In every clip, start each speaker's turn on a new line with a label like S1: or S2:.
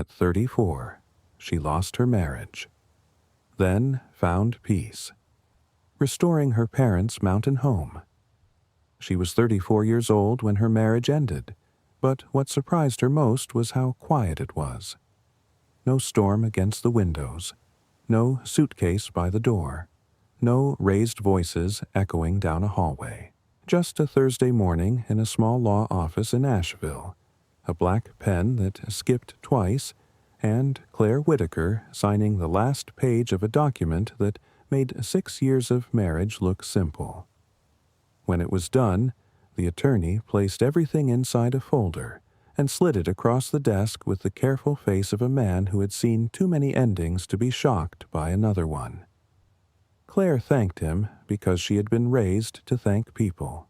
S1: At 34, she lost her marriage. Then found peace, restoring her parents' mountain home. She was 34 years old when her marriage ended, but what surprised her most was how quiet it was. No storm against the windows, no suitcase by the door, no raised voices echoing down a hallway. Just a Thursday morning in a small law office in Asheville, a black pen that skipped twice, and Claire Whitaker signing the last page of a document that made 6 years of marriage look simple. When it was done, the attorney placed everything inside a folder and slid it across the desk with the careful face of a man who had seen too many endings to be shocked by another one. Claire thanked him because she had been raised to thank people.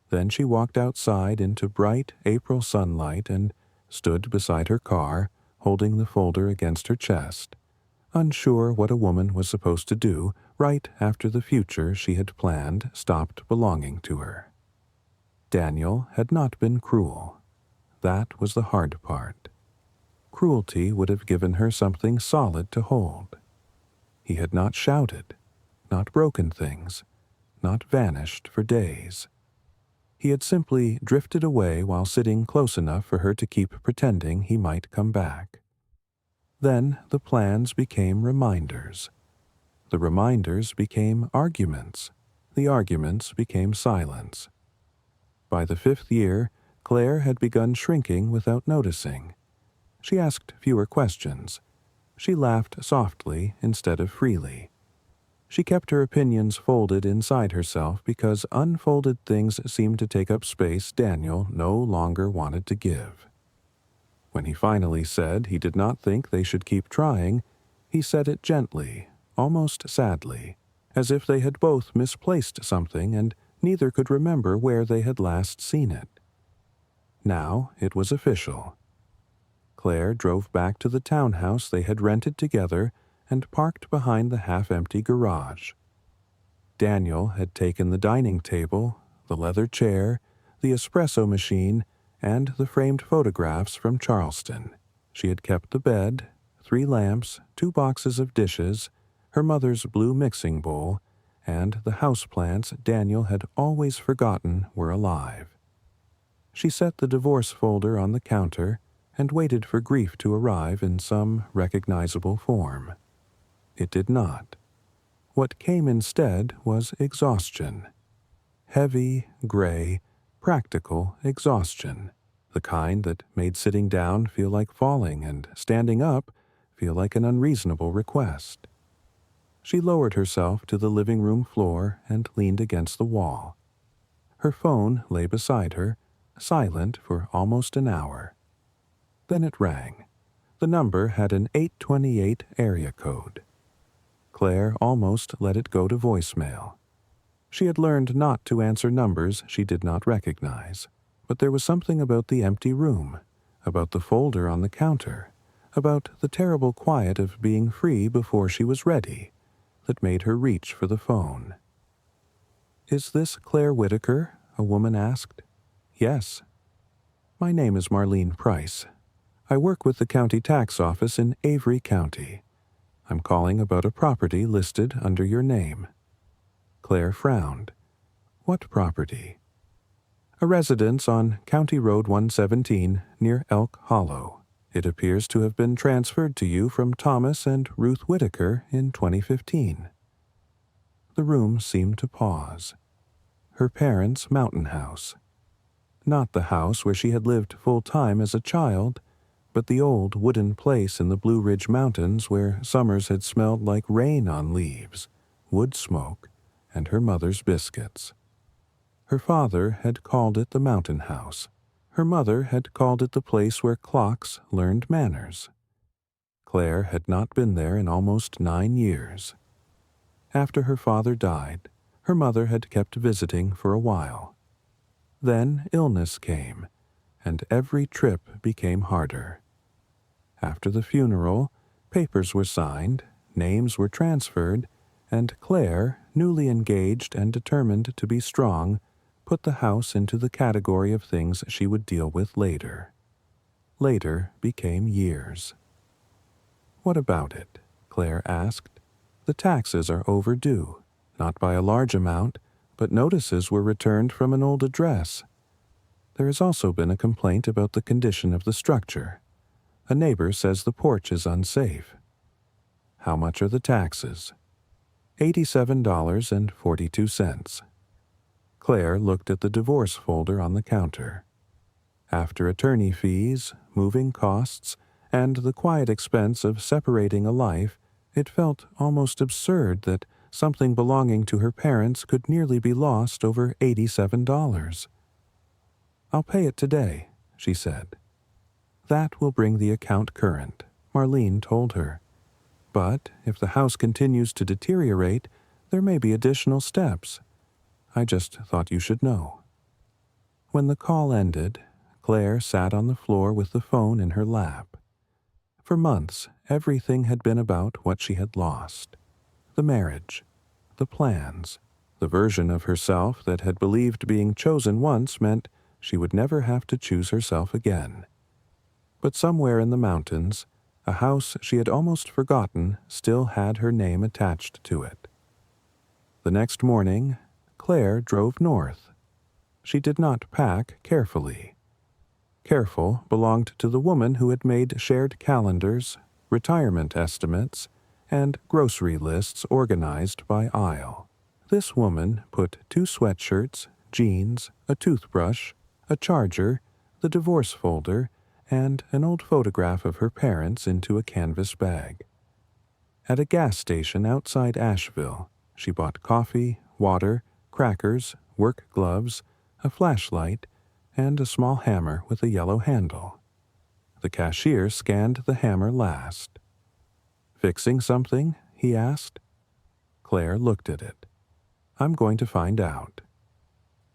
S1: Then she walked outside into bright April sunlight and stood beside her car, holding the folder against her chest, unsure what a woman was supposed to do right after the future she had planned stopped belonging to her. Daniel had not been cruel. That was the hard part. Cruelty would have given her something solid to hold. He had not shouted, not broken things, not vanished for days. He had simply drifted away while sitting close enough for her to keep pretending he might come back. Then the plans became reminders. The reminders became arguments. The arguments became silence. By the 5th year, Claire had begun shrinking without noticing. She asked fewer questions. She laughed softly instead of freely. She kept her opinions folded inside herself because unfolded things seemed to take up space Daniel no longer wanted to give. When he finally said he did not think they should keep trying, he said it gently, almost sadly, as if they had both misplaced something and neither could remember where they had last seen it. Now it was official. Claire drove back to the townhouse they had rented together and parked behind the half-empty garage. Daniel had taken the dining table, the leather chair, the espresso machine, and the framed photographs from Charleston. She had kept the bed, 3 lamps, 2 boxes of dishes, her mother's blue mixing bowl, and the houseplants Daniel had always forgotten were alive. She set the divorce folder on the counter and waited for grief to arrive in some recognizable form. It did not. What came instead was exhaustion. Heavy, gray, practical exhaustion, the kind that made sitting down feel like falling and standing up feel like an unreasonable request. She lowered herself to the living room floor and leaned against the wall. Her phone lay beside her, silent for almost an hour. Then it rang. The number had an 828 area code. Claire almost let it go to voicemail. She had learned not to answer numbers she did not recognize, but there was something about the empty room, about the folder on the counter, about the terrible quiet of being free before she was ready, that made her reach for the phone. "Is this Claire Whitaker?" a woman asked. "Yes." "My name is Marlene Price. I work with the county tax office in Avery County. I'm calling about a property listed under your name." Claire frowned. "What property?" "A residence on County Road 117 near Elk Hollow. It appears to have been transferred to you from Thomas and Ruth Whitaker in 2015. The room seemed to pause. Her parents' mountain house. Not the house where she had lived full-time as a child, but the old wooden place in the Blue Ridge Mountains where summers had smelled like rain on leaves, wood smoke, and her mother's biscuits. Her father had called it the mountain house. Her mother had called it the place where clocks learned manners. Claire had not been there in almost 9 years. After her father died, her mother had kept visiting for a while. Then illness came, and every trip became harder. After the funeral, papers were signed, names were transferred, and Claire, newly engaged and determined to be strong, put the house into the category of things she would deal with later. later became years. "What about it?" Claire asked. "The taxes are overdue, not by a large amount, but notices were returned from an old address. There has also been a complaint about the condition of the structure. A neighbor says the porch is unsafe." "How much are the taxes?" $87.42. Claire looked at the divorce folder on the counter. After attorney fees, moving costs, and the quiet expense of separating a life, it felt almost absurd that something belonging to her parents could nearly be lost over $87. "I'll pay it today," she said. "That will bring the account current," Marlene told her. "But if the house continues to deteriorate, there may be additional steps. I just thought you should know." When the call ended, Claire sat on the floor with the phone in her lap. For months, everything had been about what she had lost. The marriage, the plans, the version of herself that had believed being chosen once meant she would never have to choose herself again. But somewhere in the mountains, a house she had almost forgotten still had her name attached to it. The next morning, Claire drove north. She did not pack carefully. Careful belonged to the woman who had made shared calendars, retirement estimates, and grocery lists organized by aisle. This woman put 2 sweatshirts, jeans, a toothbrush, a charger, the divorce folder, and an old photograph of her parents into a canvas bag. At a gas station outside Asheville, she bought coffee, water, crackers, work gloves, a flashlight, and a small hammer with a yellow handle. The cashier scanned the hammer last. "Fixing something?" he asked. Claire looked at it. "I'm going to find out."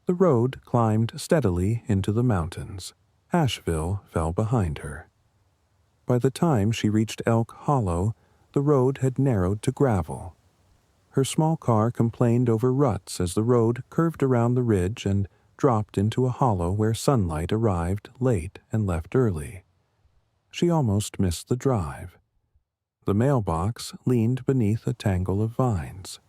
S1: The road climbed steadily into the mountains. Asheville fell behind her. By the time she reached Elk Hollow, the road had narrowed to gravel. Her small car complained over ruts as the road curved around the ridge and dropped into a hollow where sunlight arrived late and left early. She almost missed the drive. The mailbox leaned beneath a tangle of vines.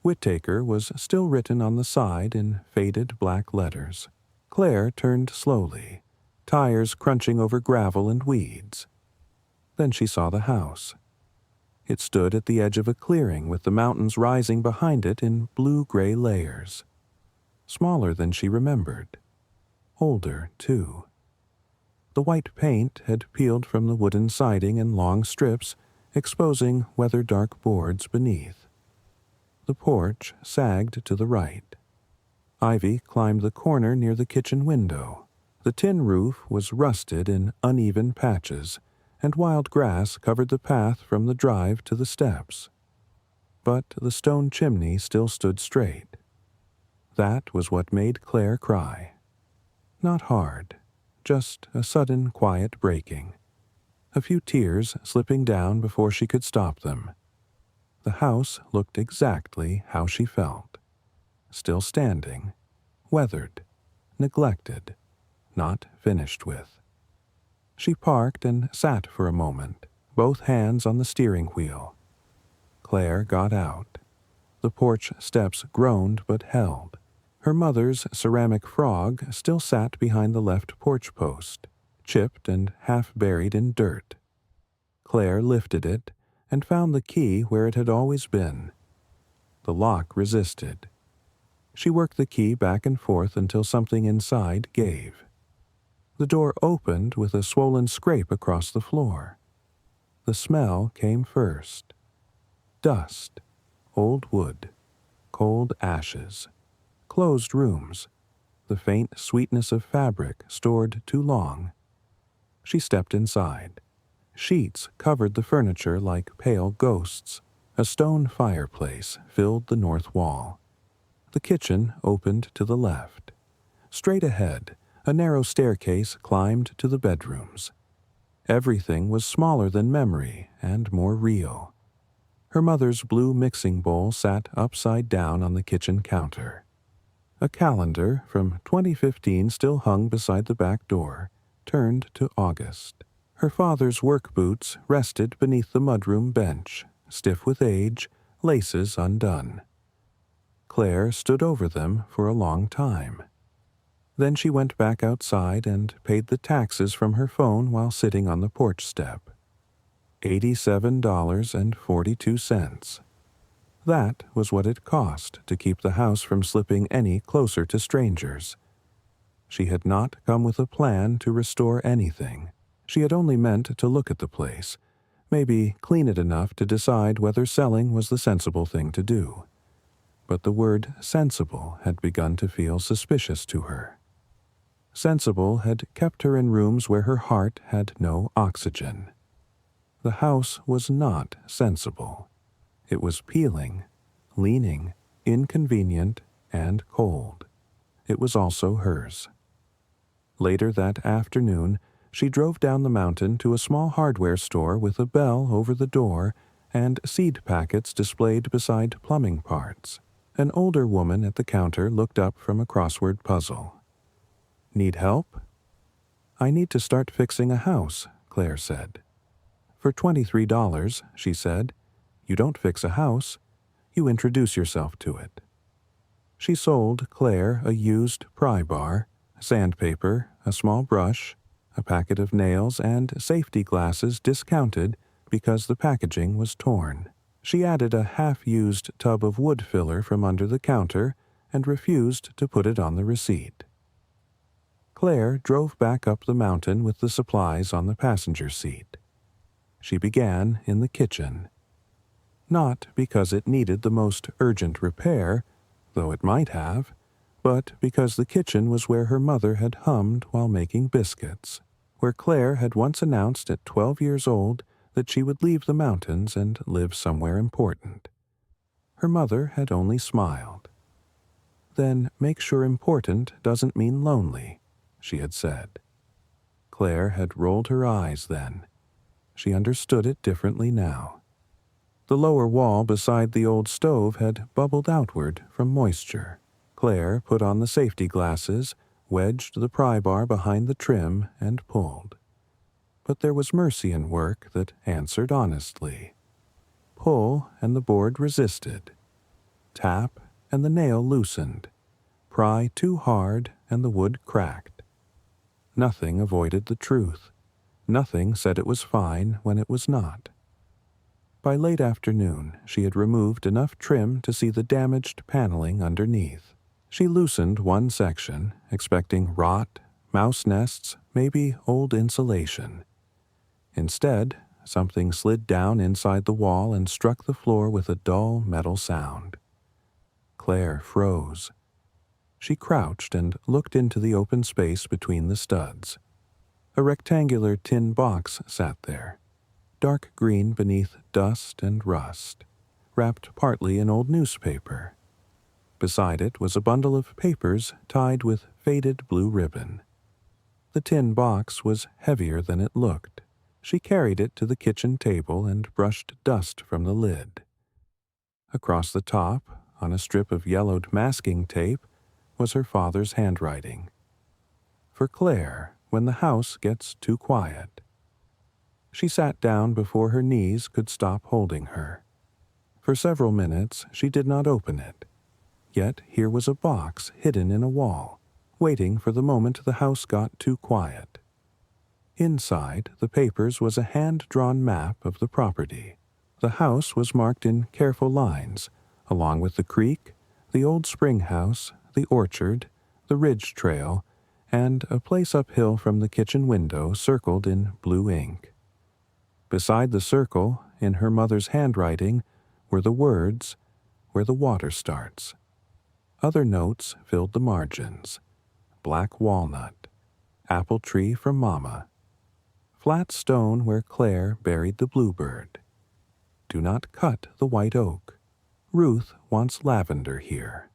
S1: Whittaker was still written on the side in faded black letters. Claire turned slowly, tires crunching over gravel and weeds. Then she saw the house. It stood at the edge of a clearing with the mountains rising behind it in blue-gray layers. Smaller than she remembered. Older, too. The white paint had peeled from the wooden siding in long strips, exposing weather-dark boards beneath. The porch sagged to the right. Ivy climbed the corner near the kitchen window. The tin roof was rusted in uneven patches, and wild grass covered the path from the drive to the steps. But the stone chimney still stood straight. That was what made Claire cry. Not hard, just a sudden quiet breaking. A few tears slipping down before she could stop them. The house looked exactly how she felt. Still standing, weathered, neglected, not finished with. She parked and sat for a moment, both hands on the steering wheel. Claire got out. The porch steps groaned but held. Her mother's ceramic frog still sat behind the left porch post, chipped and half buried in dirt. Claire lifted it and found the key where it had always been. The lock resisted. She worked the key back and forth until something inside gave. The door opened with a swollen scrape across the floor. The smell came first. Dust, old wood, cold ashes, closed rooms, the faint sweetness of fabric stored too long. She stepped inside. Sheets covered the furniture like pale ghosts. A stone fireplace filled the north wall. The kitchen opened to the left. Straight ahead, a narrow staircase climbed to the bedrooms. Everything was smaller than memory and more real. Her mother's blue mixing bowl sat upside down on the kitchen counter. A calendar from 2015 still hung beside the back door, turned to August. Her father's work boots rested beneath the mudroom bench, stiff with age, laces undone. Claire stood over them for a long time. Then she went back outside and paid the taxes from her phone while sitting on the porch step. $87.42. That was what it cost to keep the house from slipping any closer to strangers. She had not come with a plan to restore anything. She had only meant to look at the place, maybe clean it enough to decide whether selling was the sensible thing to do. But the word sensible had begun to feel suspicious to her. Sensible had kept her in rooms where her heart had no oxygen. The house was not sensible. It was peeling, leaning, inconvenient, and cold. It was also hers. Later that afternoon, she drove down the mountain to a small hardware store with a bell over the door and seed packets displayed beside plumbing parts. An older woman at the counter looked up from a crossword puzzle. "Need help?" "I need to start fixing a house," Claire said. "For $23, she said. "You don't fix a house. You introduce yourself to it." She sold Claire a used pry bar, sandpaper, a small brush, a packet of nails, and safety glasses discounted because the packaging was torn. She added a half-used tub of wood filler from under the counter and refused to put it on the receipt. Claire drove back up the mountain with the supplies on the passenger seat. She began in the kitchen. Not because it needed the most urgent repair, though it might have, but because the kitchen was where her mother had hummed while making biscuits, where Claire had once announced at 12 years old that she would leave the mountains and live somewhere important. Her mother had only smiled. "Then make sure important doesn't mean lonely," she had said. Claire had rolled her eyes then. She understood it differently now. The lower wall beside the old stove had bubbled outward from moisture. Claire put on the safety glasses, wedged the pry bar behind the trim, and pulled. But there was mercy in work that answered honestly. Pull, and the board resisted. Tap, and the nail loosened. Pry too hard, and the wood cracked. Nothing avoided the truth. Nothing said it was fine when it was not. By late afternoon, she had removed enough trim to see the damaged paneling underneath. She loosened one section, expecting rot, mouse nests, maybe old insulation. Instead, something slid down inside the wall and struck the floor with a dull metal sound. Claire froze. She crouched and looked into the open space between the studs. A rectangular tin box sat there, dark green beneath dust and rust, wrapped partly in old newspaper. Beside it was a bundle of papers tied with faded blue ribbon. The tin box was heavier than it looked. She carried it to the kitchen table and brushed dust from the lid. Across the top, on a strip of yellowed masking tape, was her father's handwriting. "For Claire, when the house gets too quiet." She sat down before her knees could stop holding her. For several minutes she did not open it. Yet here was a box hidden in a wall, waiting for the moment the house got too quiet. Inside the papers was a hand-drawn map of the property. The house was marked in careful lines, along with the creek, the old spring house, the orchard, the ridge trail, and a place uphill from the kitchen window circled in blue ink. Beside the circle, in her mother's handwriting, were the words, "Where the water starts." Other notes filled the margins. Black walnut. Apple tree from Mama. Flat stone where Claire buried the bluebird. Do not cut the white oak. Ruth wants lavender here.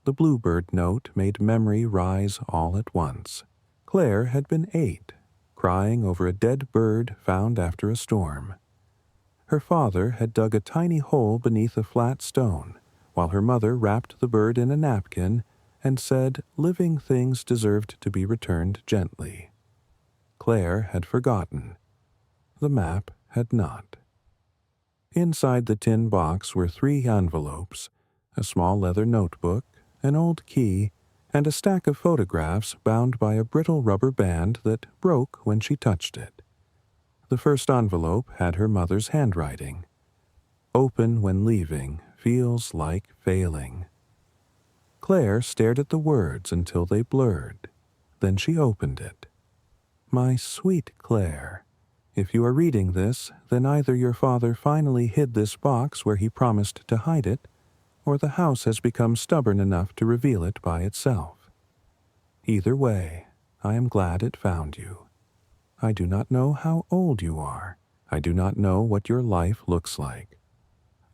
S1: The bluebird note made memory rise all at once. Claire had been 8, crying over a dead bird found after a storm. Her father had dug a tiny hole beneath a flat stone, while her mother wrapped the bird in a napkin and said living things deserved to be returned gently. Claire had forgotten. The map had not. Inside the tin box were 3 envelopes, a small leather notebook, an old key, and a stack of photographs bound by a brittle rubber band that broke when she touched it. The first envelope had her mother's handwriting. Open when leaving feels like failing. Claire stared at the words until they blurred. Then she opened it. My sweet Claire, if you are reading this, then either your father finally hid this box where he promised to hide it, or the house has become stubborn enough to reveal it by itself. Either way, I am glad it found you. I do not know how old you are. I do not know what your life looks like.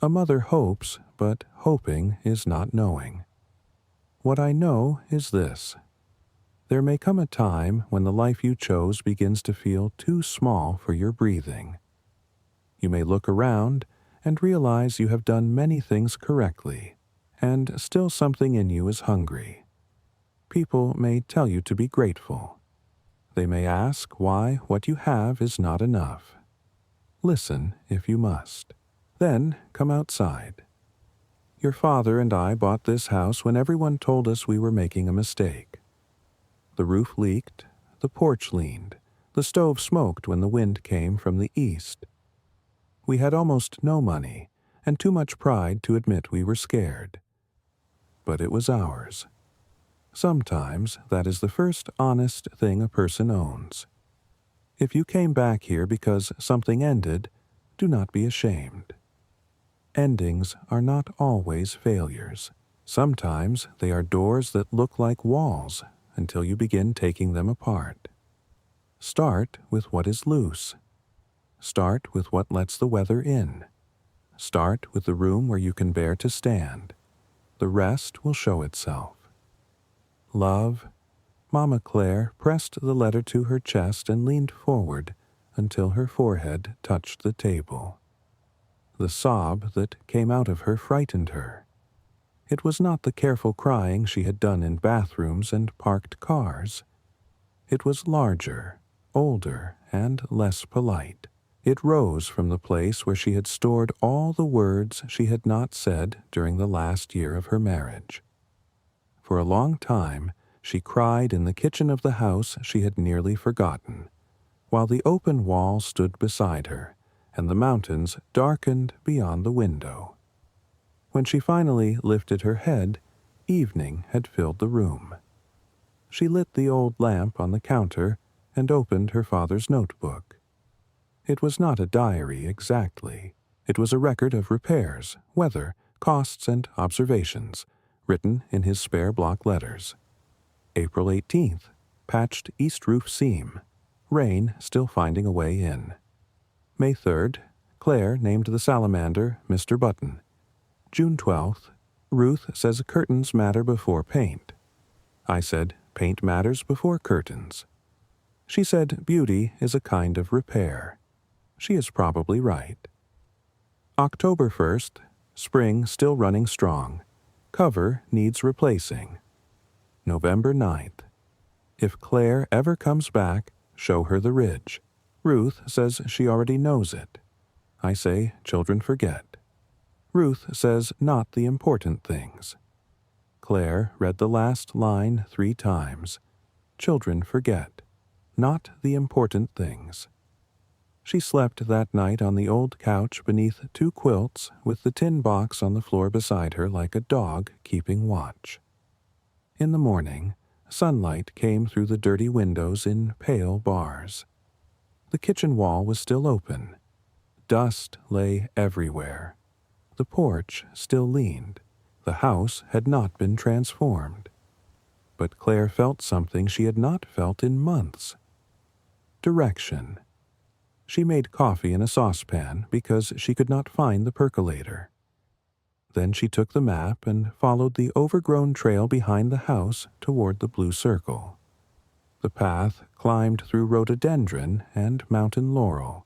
S1: A mother hopes, but hoping is not knowing. What I know is this. There may come a time when the life you chose begins to feel too small for your breathing. You may look around and realize you have done many things correctly, and still something in you is hungry. People may tell you to be grateful. They may ask why what you have is not enough. Listen if you must. Then come outside. Your father and I bought this house when everyone told us we were making a mistake. The roof leaked, the porch leaned, the stove smoked when the wind came from the east. We had almost no money and too much pride to admit we were scared. But it was ours. Sometimes that is the first honest thing a person owns. If you came back here because something ended, do not be ashamed. Endings are not always failures. Sometimes they are doors that look like walls until you begin taking them apart. Start with what is loose. Start with what lets the weather in. Start with the room where you can bear to stand. The rest will show itself. Love, Mama Claire pressed the letter to her chest and leaned forward until her forehead touched the table. The sob that came out of her frightened her. It was not the careful crying she had done in bathrooms and parked cars. It was larger, older, and less polite. It rose from the place where she had stored all the words she had not said during the last year of her marriage. For a long time, she cried in the kitchen of the house she had nearly forgotten, while the open wall stood beside her, and the mountains darkened beyond the window. When she finally lifted her head, evening had filled the room. She lit the old lamp on the counter and opened her father's notebook. It was not a diary exactly. It was a record of repairs, weather, costs, and observations, written in his spare block letters. April 18th, patched east roof seam. Rain still finding a way in. May 3rd, Claire named the salamander Mr. Button. June 12th, Ruth says curtains matter before paint. I said paint matters before curtains. She said beauty is a kind of repair. She is probably right. October 1st, spring still running strong. Cover needs replacing. November 9th, if Claire ever comes back, show her the ridge. Ruth says she already knows it. I say children forget. Ruth says not the important things. Claire read the last line 3 times. Children forget. Not the important things. She slept that night on the old couch beneath 2 quilts with the tin box on the floor beside her like a dog keeping watch. In the morning, sunlight came through the dirty windows in pale bars. The kitchen wall was still open. Dust lay everywhere. The porch still leaned. The house had not been transformed. But Claire felt something she had not felt in months. Direction. She made coffee in a saucepan because she could not find the percolator. Then she took the map and followed the overgrown trail behind the house toward the blue circle. The path climbed through rhododendron and mountain laurel.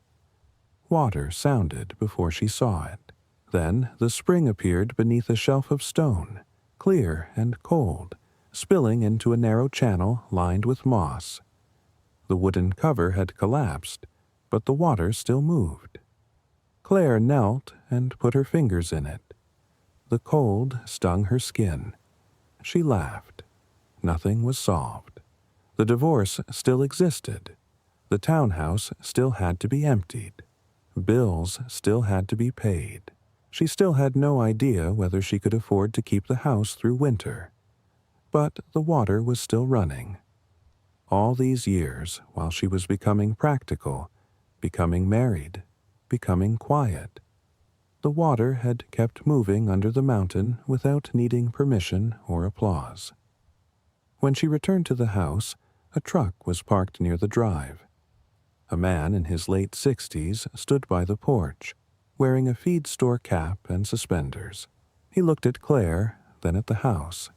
S1: Water sounded before she saw it. Then the spring appeared beneath a shelf of stone, clear and cold, spilling into a narrow channel lined with moss. The wooden cover had collapsed, but the water still moved. Claire knelt and put her fingers in it. The cold stung her skin. She laughed. Nothing was solved. The divorce still existed. The townhouse still had to be emptied. Bills still had to be paid. She still had no idea whether she could afford to keep the house through winter. But the water was still running. All these years, while she was becoming practical, becoming married, becoming quiet, the water had kept moving under the mountain without needing permission or applause. When she returned to the house, a truck was parked near the drive. A man in his late 60s stood by the porch, wearing a feed store cap and suspenders. He looked at Claire, then at the house.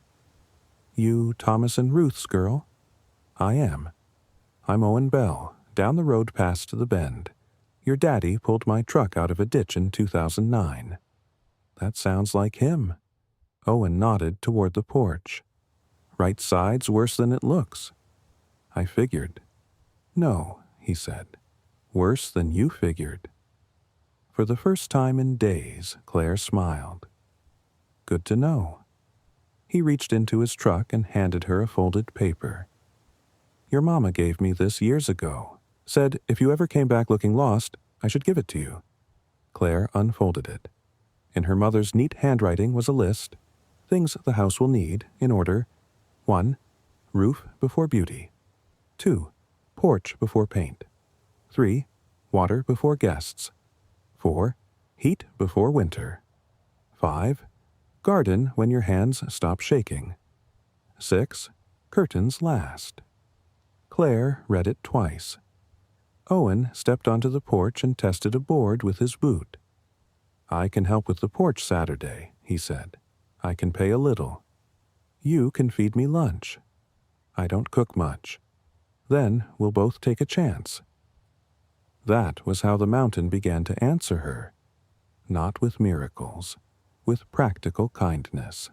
S1: "You Thomas and Ruth's girl?" "I am. I'm Owen Bell, down the road past the bend. Your daddy pulled my truck out of a ditch in 2009. "That sounds like him." Owen nodded toward the porch. "Right side's worse than it looks." "I figured." "No," he said. "Worse than you figured." For the first time in days, Claire smiled. "Good to know." He reached into his truck and handed her a folded paper. "Your mama gave me this years ago. Said if you ever came back looking lost, I should give it to you." Claire unfolded it. In her mother's neat handwriting was a list. Things the house will need, in order. 1. Roof before beauty. 2. Porch before paint. 3. Water before guests. 4. Heat before winter. 5. Garden when your hands stop shaking. 6. Curtains last. Claire read it twice. Owen stepped onto the porch and tested a board with his boot. "I can help with the porch Saturday," he said. "I can pay a little. You can feed me lunch. I don't cook much. Then we'll both take a chance." That was how the mountain began to answer her. Not with miracles, with practical kindness.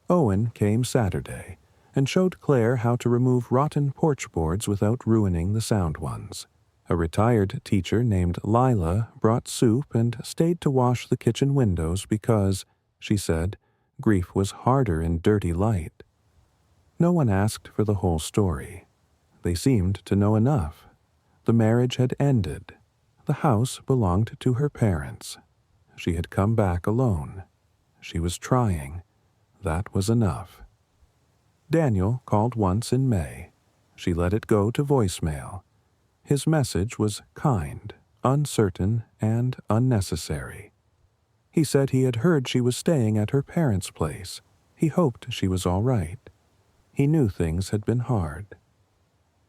S1: Owen came Saturday and showed Claire how to remove rotten porch boards without ruining the sound ones. A retired teacher named Lila brought soup and stayed to wash the kitchen windows because, she said, grief was harder in dirty light. No one asked for the whole story. They seemed to know enough. The marriage had ended. The house belonged to her parents. She had come back alone. She was trying. That was enough. Daniel called once in May. She let it go to voicemail. His message was kind, uncertain, and unnecessary. He said he had heard she was staying at her parents' place. He hoped she was all right. He knew things had been hard.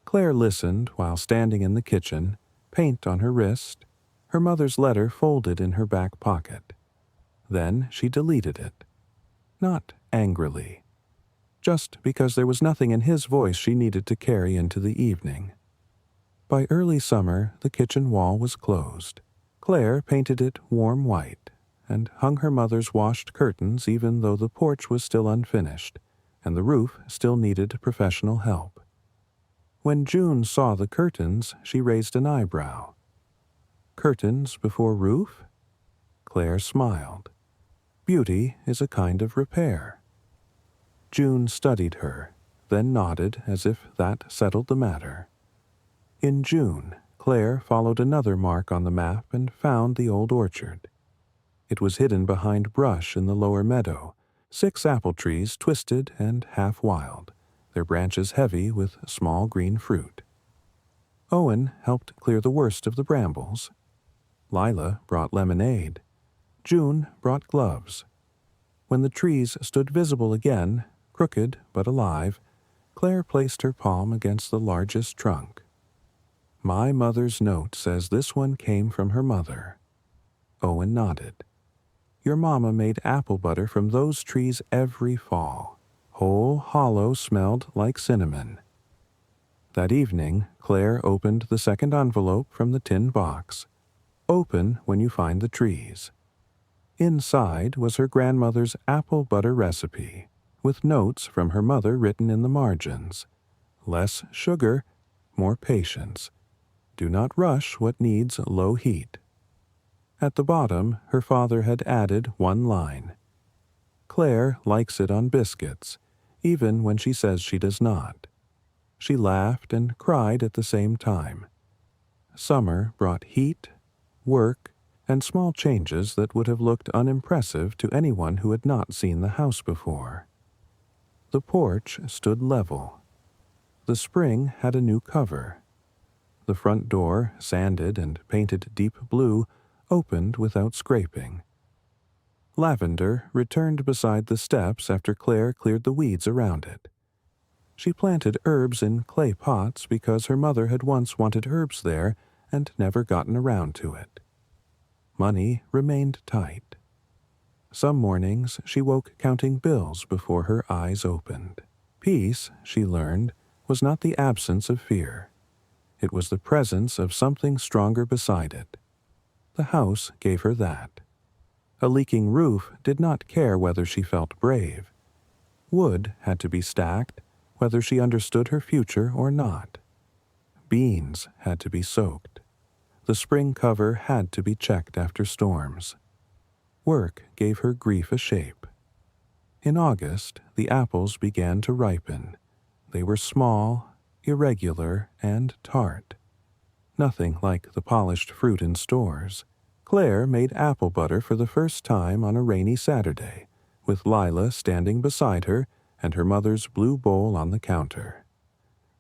S1: Claire listened while standing in the kitchen, paint on her wrist, her mother's letter folded in her back pocket. Then she deleted it. Not angrily. Just because there was nothing in his voice she needed to carry into the evening. By early summer, the kitchen wall was closed. Claire painted it warm white and hung her mother's washed curtains even though the porch was still unfinished and the roof still needed professional help. When June saw the curtains, she raised an eyebrow. "Curtains before roof?" Claire smiled. "Beauty is a kind of repair." June studied her, then nodded as if that settled the matter. In June, Claire followed another mark on the map and found the old orchard. It was hidden behind brush in the lower meadow, 6 apple trees twisted and half wild, their branches heavy with small green fruit. Owen helped clear the worst of the brambles. Lila brought lemonade. June brought gloves. When the trees stood visible again, crooked but alive, Claire placed her palm against the largest trunk. "My mother's note says this one came from her mother." Owen nodded. "Your mama made apple butter from those trees every fall. Whole hollow smelled like cinnamon." That evening, Claire opened the second envelope from the tin box. "Open when you find the trees." Inside was her grandmother's apple butter recipe, with notes from her mother written in the margins. Less sugar, more patience. Do not rush what needs low heat. At the bottom, her father had added one line. Claire likes it on biscuits, even when she says she does not. She laughed and cried at the same time. Summer brought heat, work, and small changes that would have looked unimpressive to anyone who had not seen the house before. The porch stood level. The spring had a new cover. The front door, sanded and painted deep blue, opened without scraping. Lavender returned beside the steps after Claire cleared the weeds around it. She planted herbs in clay pots because her mother had once wanted herbs there and never gotten around to it. Money remained tight. Some mornings she woke counting bills before her eyes opened. Peace, she learned, was not the absence of fear. It was the presence of something stronger beside it. The house gave her that. A leaking roof did not care whether she felt brave. Wood had to be stacked, whether she understood her future or not. Beans had to be soaked. The spring cover had to be checked after storms. Work gave her grief a shape. In August, the apples began to ripen. They were small, irregular, and tart. Nothing like the polished fruit in stores. Claire made apple butter for the first time on a rainy Saturday, with Lila standing beside her and her mother's blue bowl on the counter.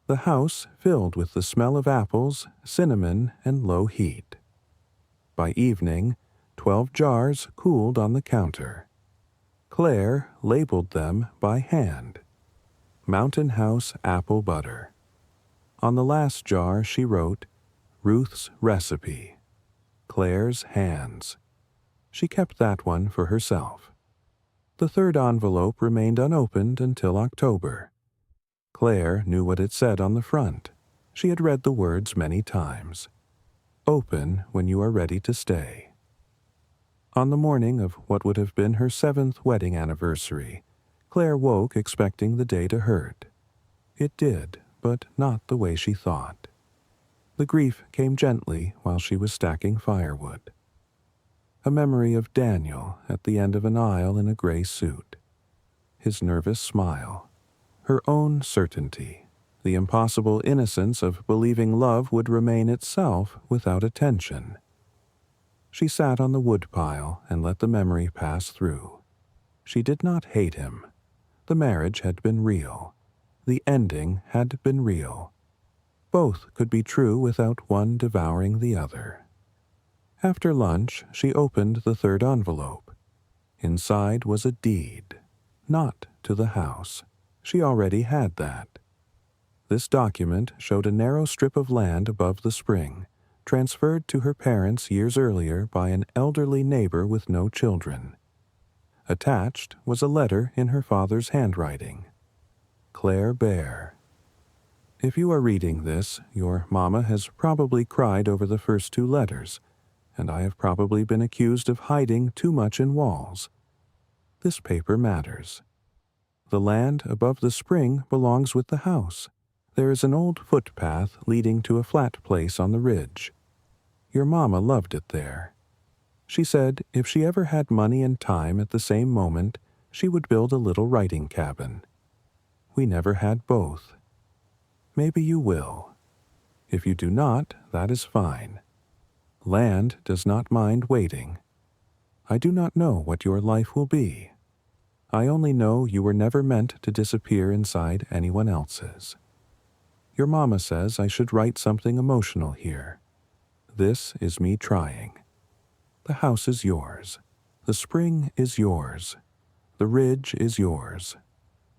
S1: The house filled with the smell of apples, cinnamon, and low heat. By evening, 12 jars cooled on the counter. Claire labeled them by hand. Mountain House Apple Butter. On the last jar she wrote, Ruth's Recipe. Claire's Hands. She kept that one for herself. The third envelope remained unopened until October. Claire knew what it said on the front. She had read the words many times. Open when you are ready to stay. On the morning of what would have been her 7th wedding anniversary, Claire woke expecting the day to hurt. It did, but not the way she thought. The grief came gently while she was stacking firewood. A memory of Daniel at the end of an aisle in a gray suit. His nervous smile. Her own certainty. The impossible innocence of believing love would remain itself without attention. She sat on the woodpile and let the memory pass through. She did not hate him. The marriage had been real. The ending had been real. Both could be true without one devouring the other. After lunch, she opened the third envelope. Inside was a deed. Not to the house. She already had that. This document showed a narrow strip of land above the spring, transferred to her parents years earlier by an elderly neighbor with no children. Attached was a letter in her father's handwriting. Claire Bear. If you are reading this, your mama has probably cried over the first 2 letters, and I have probably been accused of hiding too much in walls. This paper matters. The land above the spring belongs with the house. There is an old footpath leading to a flat place on the ridge. Your mama loved it there. She said if she ever had money and time at the same moment, she would build a little writing cabin. We never had both. Maybe you will. If you do not, that is fine. Land does not mind waiting. I do not know what your life will be. I only know you were never meant to disappear inside anyone else's. Your mama says I should write something emotional here. This is me trying. The house is yours. The spring is yours. The ridge is yours.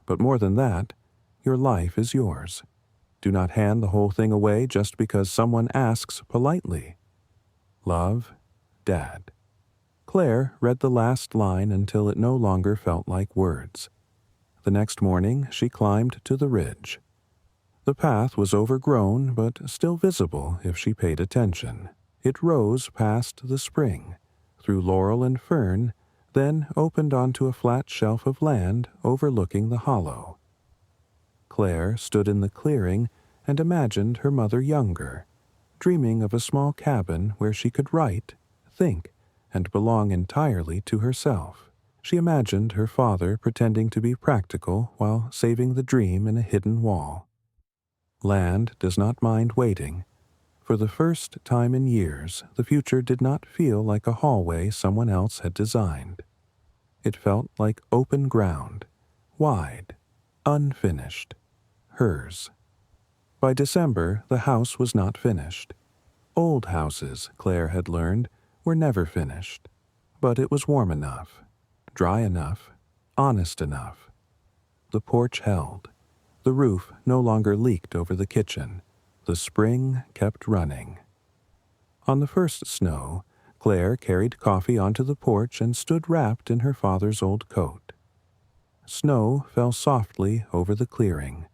S1: But more than that, your life is yours. Do not hand the whole thing away just because someone asks politely. Love, Dad. Claire read the last line until it no longer felt like words. The next morning, she climbed to the ridge. The path was overgrown, but still visible if she paid attention. It rose past the spring, through laurel and fern, then opened onto a flat shelf of land overlooking the hollow. Claire stood in the clearing and imagined her mother younger, dreaming of a small cabin where she could write, think, and belong entirely to herself. She imagined her father pretending to be practical while saving the dream in a hidden wall. Land does not mind waiting. For the first time in years, the future did not feel like a hallway someone else had designed. It felt like open ground, wide, unfinished, hers. By December, the house was not finished. Old houses, Claire had learned, were never finished. But it was warm enough, dry enough, honest enough. The porch held. The roof no longer leaked over the kitchen. The spring kept running. On the first snow, Claire carried coffee onto the porch and stood wrapped in her father's old coat. Snow fell softly over the clearing,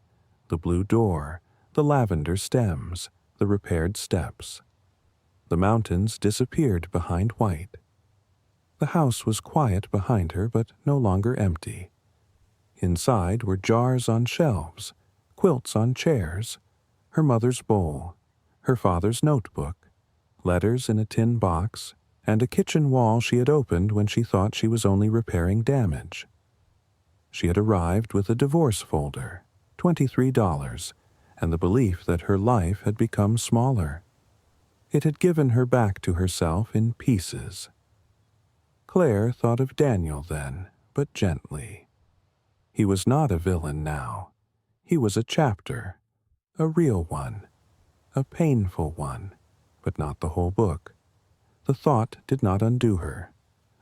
S1: the blue door, the lavender stems, the repaired steps. The mountains disappeared behind white. The house was quiet behind her, but no longer empty. Inside were jars on shelves, quilts on chairs, her mother's bowl, her father's notebook, letters in a tin box, and a kitchen wall she had opened when she thought she was only repairing damage. She had arrived with a divorce folder, $23, and the belief that her life had become smaller. It had given her back to herself in pieces. Claire thought of Daniel then, but gently. He was not a villain now. He was a chapter, a real one, a painful one, but not the whole book. The thought did not undo her.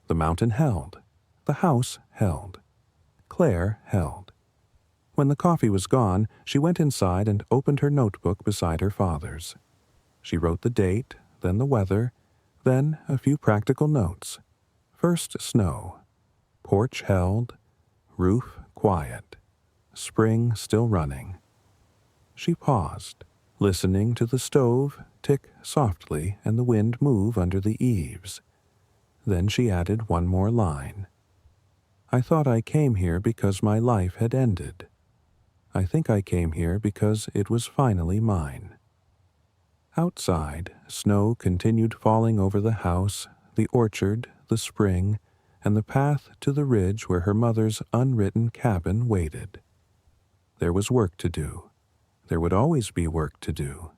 S1: The mountain held. The house held. Claire held. When the coffee was gone, she went inside and opened her notebook beside her father's. She wrote the date, then the weather, then a few practical notes. First snow. Porch held. Roof quiet. Spring still running. She paused, listening to the stove tick softly and the wind move under the eaves. Then she added one more line. I thought I came here because my life had ended. I think I came here because it was finally mine. Outside, snow continued falling over the house, the orchard, the spring, and the path to the ridge where her mother's unwritten cabin waited. There was work to do. There would always be work to do.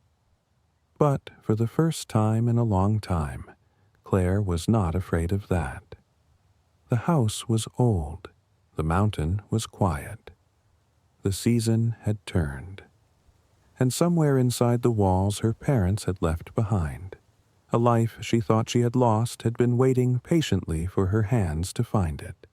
S1: But for the first time in a long time, Claire was not afraid of that. The house was old. The mountain was quiet. The season had turned. And somewhere inside the walls her parents had left behind. A life she thought she had lost had been waiting patiently for her hands to find it.